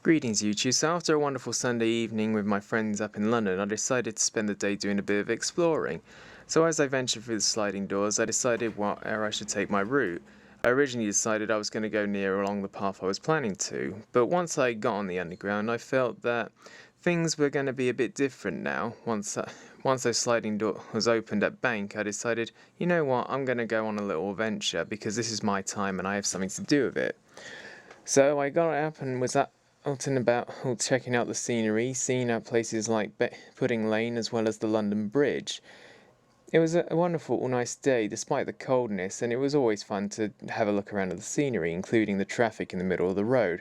Greetings YouTube. So after a wonderful Sunday evening with my friends up in London, I decided to spend the day doing a bit of exploring. So as I ventured through the sliding doors, I decided where I should take my route. I originally decided I was going to go near along the path I was planning to, but once I got on the underground, I felt that things were going to be a bit different now. Once those sliding doors opened at Bank, I decided, you know what, I'm going to go on a little adventure because this is my time and I have something to do with it. So I got up and was out and about checking out the scenery, seeing out places like Pudding Lane as well as the London Bridge. It was a wonderful, nice day despite the coldness, and it was always fun to have a look around at the scenery, including the traffic in the middle of the road.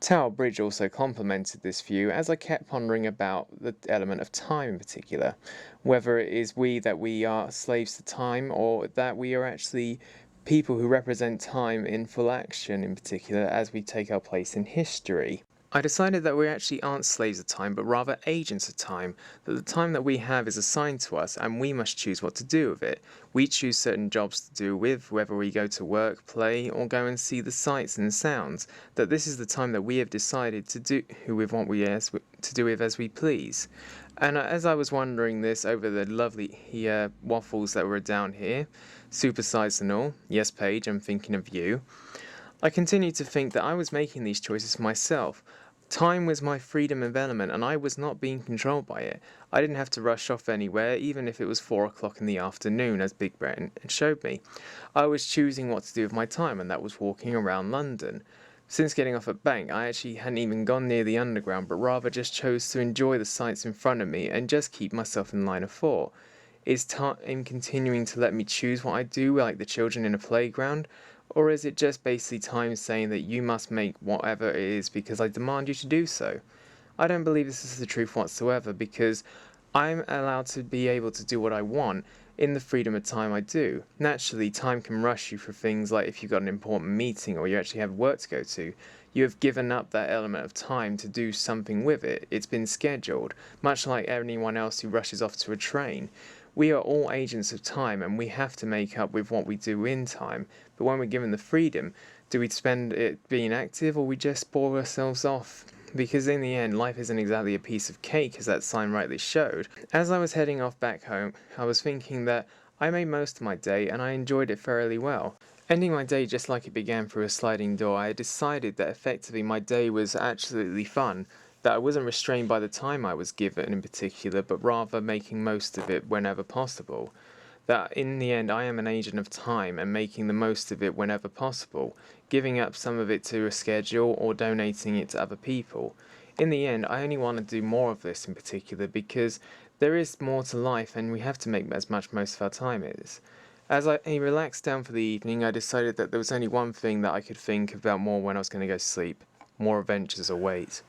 Tower Bridge also complemented this view as I kept pondering about the element of time in particular, whether it is that we are slaves to time or that we are actually people who represent time in full action in particular as we take our place in history. I decided that we actually aren't slaves of time, but rather agents of time, that the time that we have is assigned to us and we must choose what to do with it. We choose certain jobs to do with, whether we go to work, play, or go and see the sights and sounds, that this is the time that we have decided to do with what we to do with as we please. And as I was wondering this over the lovely waffles that were down here, supersized and all, yes Paige, I'm thinking of you, I continued to think that I was making these choices myself. Time was my freedom of element and I was not being controlled by it. I didn't have to rush off anywhere, even if it was 4 o'clock in the afternoon, as Big Bren showed me. I was choosing what to do with my time, and that was walking around London. Since getting off at Bank, I actually hadn't even gone near the underground, but rather just chose to enjoy the sights in front of me and just keep myself in line of thought. Is time continuing to let me choose what I do like the children in a playground? Or is it just basically time saying that you must make whatever it is because I demand you to do so? I don't believe this is the truth whatsoever, because I'm allowed to be able to do what I want in the freedom of time I do. Naturally, time can rush you for things like if you've got an important meeting or you actually have work to go to. You have given up that element of time to do something with it. It's been scheduled, much like anyone else who rushes off to a train. We are all agents of time and we have to make up with what we do in time, but when we're given the freedom, do we spend it being active or we just bore ourselves off? Because in the end, life isn't exactly a piece of cake, as that sign rightly showed. As I was heading off back home, I was thinking that I made most of my day and I enjoyed it fairly well. Ending my day just like it began through a sliding door, I decided that effectively my day was absolutely fun, that I wasn't restrained by the time I was given in particular, but rather making most of it whenever possible. That in the end I am an agent of time and making the most of it whenever possible, giving up some of it to a schedule or donating it to other people. In the end, I only want to do more of this in particular because there is more to life and we have to make as much most of our time is. As I relaxed down for the evening, I decided that there was only one thing that I could think about more when I was going to go to sleep. More adventures await.